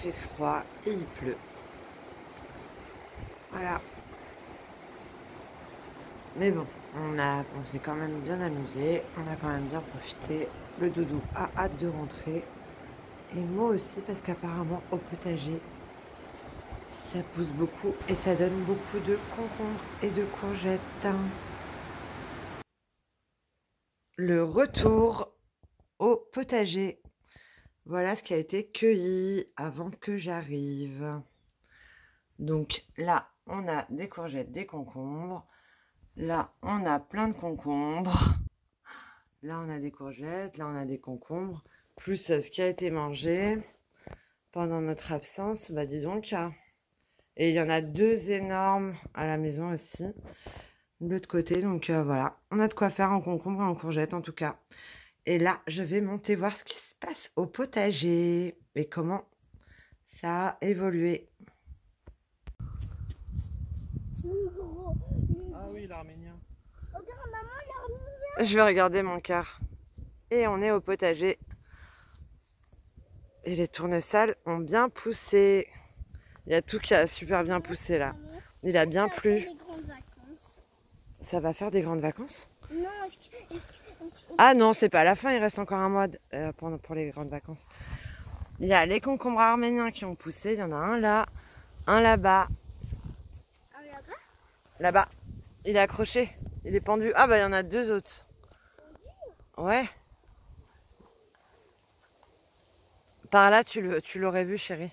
fait froid et il pleut. Voilà. Mais bon, on s'est quand même bien amusé, on a quand même bien profité. Le doudou a hâte de rentrer. Et moi aussi, parce qu'apparemment au potager, ça pousse beaucoup et ça donne beaucoup de concombres et de courgettes. Le retour au potager. Voilà ce qui a été cueilli avant que j'arrive. Donc là, on a des courgettes, des concombres. Là, on a plein de concombres. Là, on a des courgettes. Là, on a des concombres. Plus ce qui a été mangé pendant notre absence. Bah, dis donc. Et il y en a 2 énormes à la maison aussi. De l'autre côté. Donc voilà. On a de quoi faire en concombre et en courgettes en tout cas. Et là, je vais monter voir ce qui se passe au potager. Et comment ça a évolué. Ah oui, l'arménien. Regarde, maman, l'arménien. Je vais regarder mon cœur. Et on est au potager. Et les tournesols ont bien poussé. Il y a tout qui a super bien poussé là. Il a bien plu. Ça va faire des grandes vacances? Non, Ah non, c'est pas à la fin, il reste encore un mois pour les grandes vacances. Il y a les concombres arméniens qui ont poussé. Il y en a un là, un là-bas. Un là-bas? Là-bas. Il est accroché. Il est pendu. Ah bah il y en a 2 autres. Ouais. Par là, tu l'aurais vu, chérie.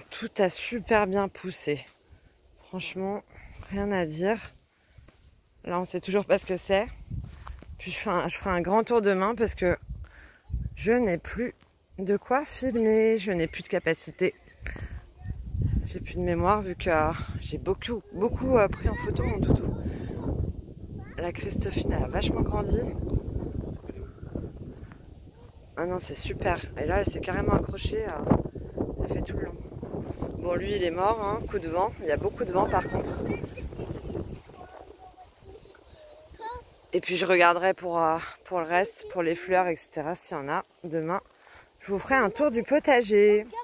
Tout a super bien poussé. Franchement, rien à dire. Là, on sait toujours pas ce que c'est. Puis je ferai un grand tour demain parce que je n'ai plus de quoi filmer. Je n'ai plus de capacité. J'ai plus de mémoire vu que j'ai beaucoup pris en photo mon doudou. La Christophine, elle a vachement grandi. Ah non, c'est super. Et là, elle s'est carrément accrochée. Elle fait tout le long. Bon, lui, il est mort, hein, coup de vent. Il y a beaucoup de vent par contre. Et puis, je regarderai pour le reste, pour les fleurs, etc. S'il y en a demain. Je vous ferai un tour du potager. Regarde,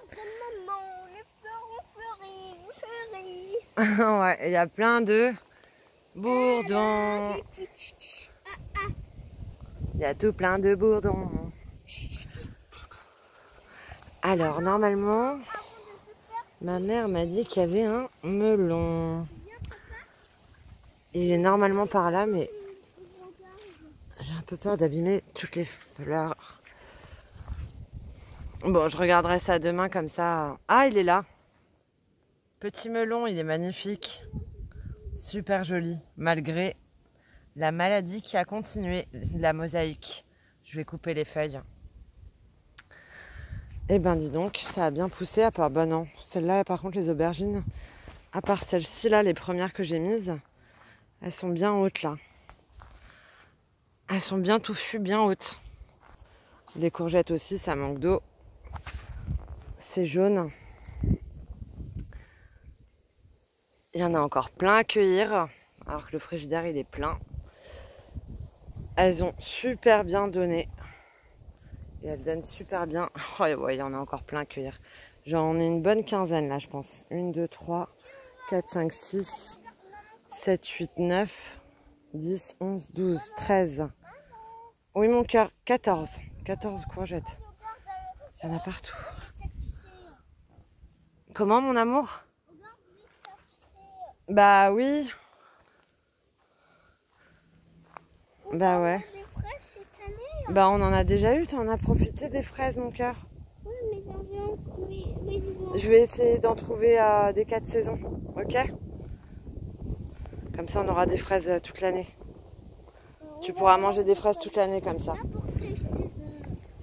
maman, les fleurs ont fleuri. Ouais, il y a plein de bourdons. Il y a tout plein de bourdons. Alors, normalement, ma mère m'a dit qu'il y avait un melon. Il est normalement par là, mais j'ai un peu peur d'abîmer toutes les fleurs. Bon, je regarderai ça demain comme ça. Ah, il est là. Petit melon, il est magnifique. Super joli, malgré la maladie qui a continué, la mosaïque. Je vais couper les feuilles. Eh ben dis donc, ça a bien poussé à part... Bah non, celle-là, par contre, les aubergines, à part celles-ci, là, les premières que j'ai mises, elles sont bien hautes, là. Elles sont bien touffues, bien hautes. Les courgettes aussi, ça manque d'eau. C'est jaune. Il y en a encore plein à cueillir, alors que le frigidaire, il est plein. Elles ont super bien donné. Et elles donnent super bien. Oh, ouais, il y en a encore plein à cueillir. J'en ai une bonne quinzaine là, je pense. 1, 2, 3, 4, 5, 6, 7, 8, 9, 10, 11, 12, 13. Oui, mon cœur, 14. 14 courgettes. Il y en a partout. Comment, mon amour? Bah oui. Bah ouais. Bah on en a déjà eu, t'en as profité des fraises mon cœur. Oui, mais Je vais essayer d'en trouver des 4 saisons, ok? Comme ça on aura des fraises toute l'année. Tu pourras manger des fraises toute l'année comme ça.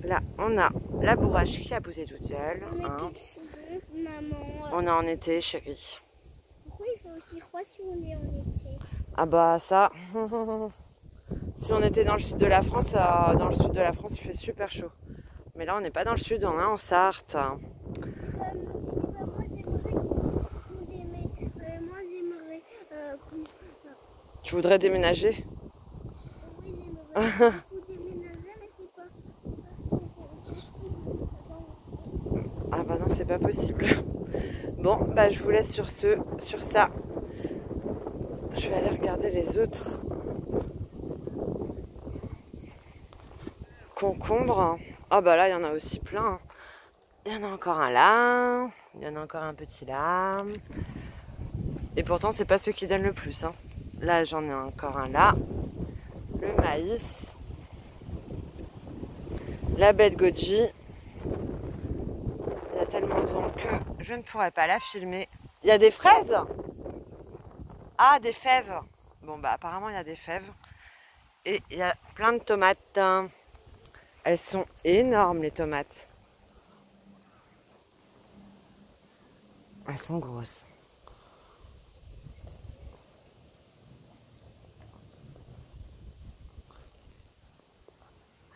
Là on a la bourrache qui a poussé toute seule. Hein. On est en été chérie. Pourquoi il fait aussi froid si on est en été? Ah bah ça... Si on était dans le sud de la France, il fait super chaud. Mais là, on n'est pas dans le sud, on est en Sarthe. Moi, j'aimerais... Tu voudrais déménager? Oui, j'aimerais beaucoup déménager, mais c'est pas... c'est pas possible. Bon, bah je vous laisse sur ça. Je vais aller regarder les autres concombres. Ah bah là, il y en a aussi plein. Il y en a encore un là. Il y en a encore un petit là. Et pourtant, c'est pas ceux qui donnent le plus. Hein. Là, j'en ai encore un là. Le maïs. La baie de goji. Il y a tellement de vent que je ne pourrais pas la filmer. Il y a des fraises. Ah, des fèves. Bon, bah apparemment, il y a des fèves. Et il y a plein de tomates. Elles sont énormes, les tomates. Elles sont grosses.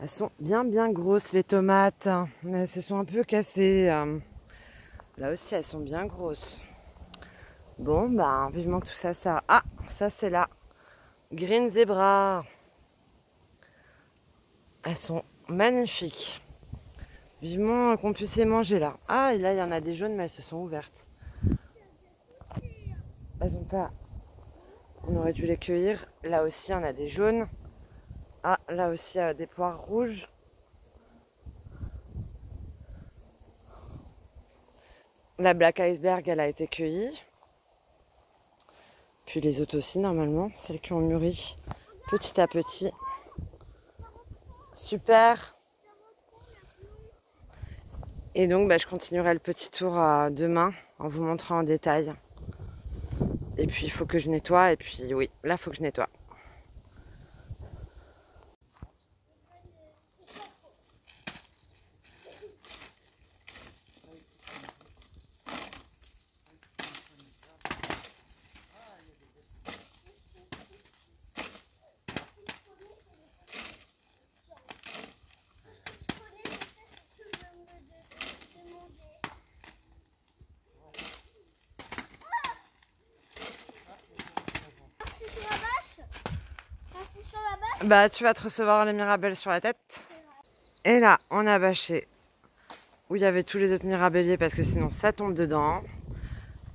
Elles sont bien grosses, les tomates. Mais elles se sont un peu cassées. Là aussi, elles sont bien grosses. Bon, bah, vivement que tout ça, ça... Ah, ça, c'est la Green Zebra. Elles sont magnifiques. Vivement qu'on puisse les manger, là. Ah, et là, il y en a des jaunes, mais elles se sont ouvertes. Elles ont pas... On aurait dû les cueillir. Là aussi, il y en a des jaunes. Ah, là aussi, il y a des poires rouges. La Black Iceberg, elle a été cueillie. Puis les autres aussi, normalement. Celles qui ont mûri petit à petit. Super. Et donc, bah, je continuerai le petit tour demain en vous montrant en détail. Et puis, il faut que je nettoie. Et puis, oui, là, il faut que je nettoie. Bah, tu vas te recevoir les mirabelles sur la tête. Et là, on a bâché où il y avait tous les autres mirabelliers parce que sinon ça tombe dedans.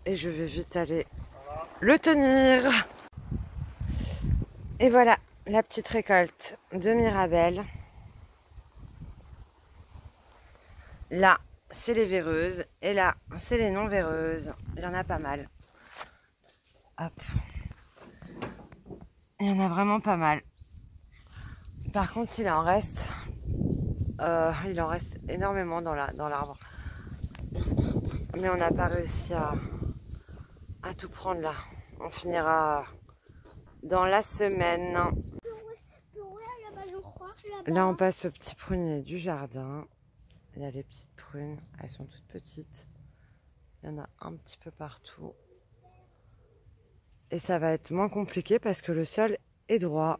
Et je vais vite aller le tenir. Et voilà, la petite récolte de mirabelles. Là, c'est les véreuses. Et là, c'est les non véreuses. Il y en a pas mal. Hop. Il y en a vraiment pas mal. Par contre, il en reste énormément dans l'arbre. Mais on n'a pas réussi à tout prendre là. On finira dans la semaine. Là, on passe au petit prunier du jardin. Il y a les petites prunes. Elles sont toutes petites. Il y en a un petit peu partout. Et ça va être moins compliqué parce que le sol est droit.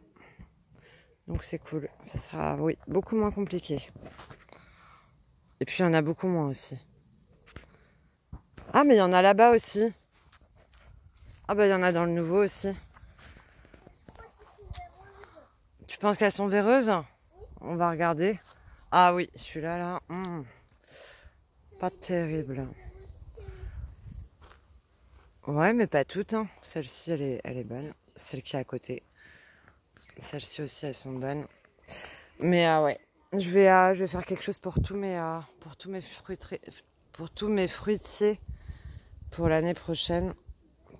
Donc c'est cool. Ça sera, oui, beaucoup moins compliqué. Et puis il y en a beaucoup moins aussi. Ah, mais il y en a là-bas aussi. Ah bah il y en a dans le nouveau aussi. Tu penses qu'elles sont véreuses? On va regarder. Ah oui, celui-là, là. Pas terrible. Ouais, mais pas toutes. Hein. Celle-ci, elle est bonne. Celle qui est à côté. Celles-ci aussi, elles sont bonnes. Mais ouais, je vais faire quelque chose pour tous mes fruitiers pour l'année prochaine,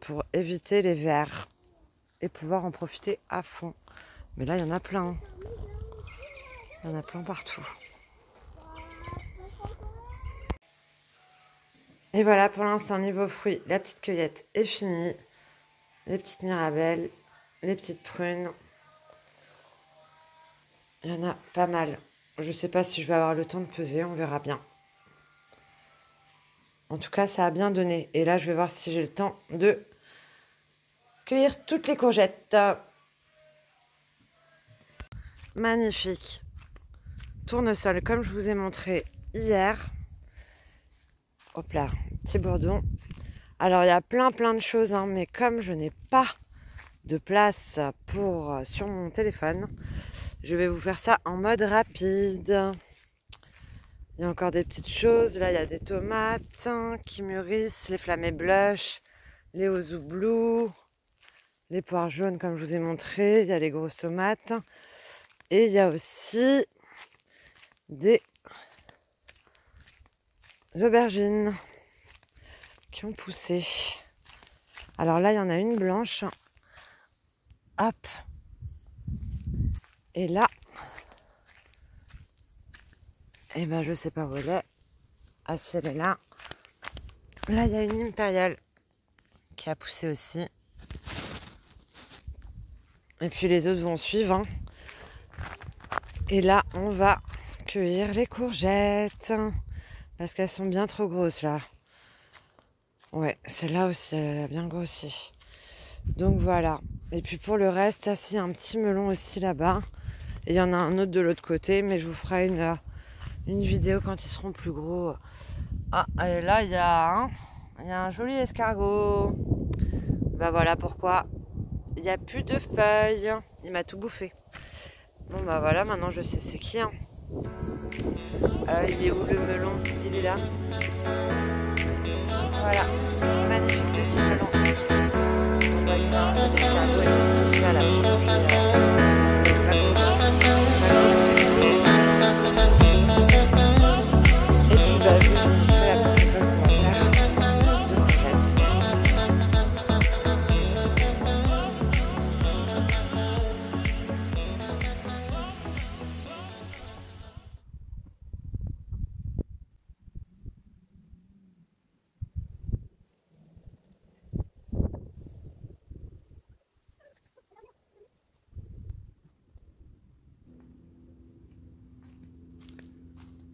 pour éviter les vers et pouvoir en profiter à fond. Mais là, il y en a plein. Il y en a plein partout. Et voilà, pour l'instant, niveau fruits, la petite cueillette est finie. Les petites mirabelles, les petites prunes. Il y en a pas mal. Je sais pas si je vais avoir le temps de peser, on verra bien. En tout cas, ça a bien donné. Et là, je vais voir si j'ai le temps de cueillir toutes les courgettes. Magnifique. Tournesol, comme je vous ai montré hier. Hop là, petit bourdon. Alors, il y a plein de choses, hein, mais comme je n'ai pas de place sur mon téléphone, je vais vous faire ça en mode rapide. Il y a encore des petites choses. Là, il y a des tomates qui mûrissent, les flamées blush, les ozu blue, les poires jaunes comme je vous ai montré. Il y a les grosses tomates. Et il y a aussi des aubergines qui ont poussé. Alors là, il y en a une blanche. Hop. Et là, eh ben, je sais pas où elle est. Ah, si elle est là. Là, il y a une impériale qui a poussé aussi. Et puis les autres vont suivre. Hein. Et là, on va cueillir les courgettes. Parce qu'elles sont bien trop grosses là. Ouais, celle-là aussi, elle a bien grossi. Donc voilà. Et puis pour le reste, ça, c'est un petit melon aussi là-bas. Et il y en a un autre de l'autre côté. Mais je vous ferai une vidéo quand ils seront plus gros. Ah, et là, il y a un joli escargot. Bah voilà pourquoi il n'y a plus de feuilles. Il m'a tout bouffé. Bon bah voilà, maintenant je sais c'est qui. Hein. Il est où le melon? Il est là. Voilà, magnifique petit melon. On va lui faire un peu d'escargot et tout ça là. Et puis bah je vais vous montrer un petit peu comment faire de courgettes.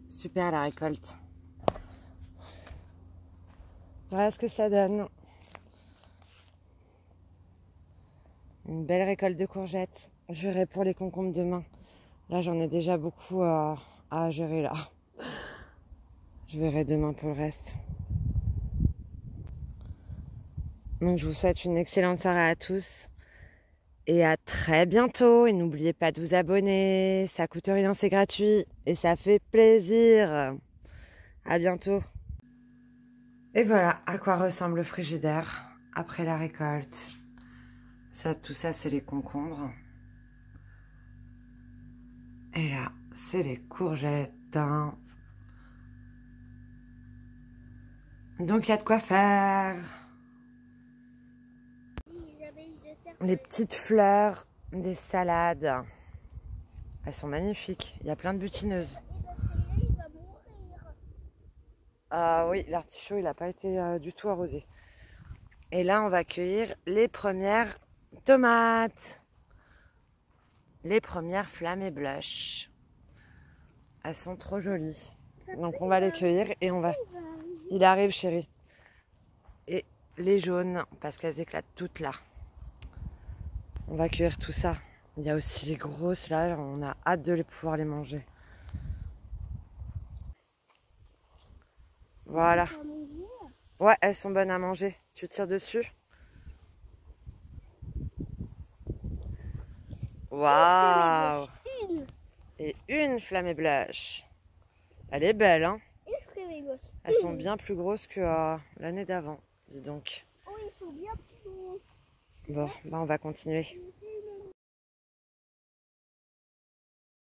Super la récolte. Voilà ce que ça donne. Une belle récolte de courgettes. Je verrai pour les concombres demain. Là j'en ai déjà beaucoup à gérer là. Je verrai demain pour le reste. Donc je vous souhaite une excellente soirée à tous. Et à très bientôt. Et n'oubliez pas de vous abonner. Ça coûte rien, c'est gratuit. Et ça fait plaisir. À bientôt. Et voilà à quoi ressemble le frigidaire après la récolte. Ça, tout ça, c'est les concombres. Et là, c'est les courgettes. Hein. Donc, il y a de quoi faire. Les petites fleurs des salades. Elles sont magnifiques. Il y a plein de butineuses. Ah oui, l'artichaut, il n'a pas été du tout arrosé. Et là, on va cueillir les premières tomates. Les premières flammes et blush. Elles sont trop jolies. Donc, on va les cueillir et on va... Il arrive, chérie. Et les jaunes, parce qu'elles éclatent toutes là. On va cueillir tout ça. Il y a aussi les grosses là, on a hâte de pouvoir les manger. Voilà. Ouais, elles sont bonnes à manger. Tu tires dessus. Waouh! Et une flamée blush. Elle est belle, hein? Elles sont bien plus grosses que l'année d'avant, dis donc. Oh, ils sont bien plus gros. Bon, bah on va continuer.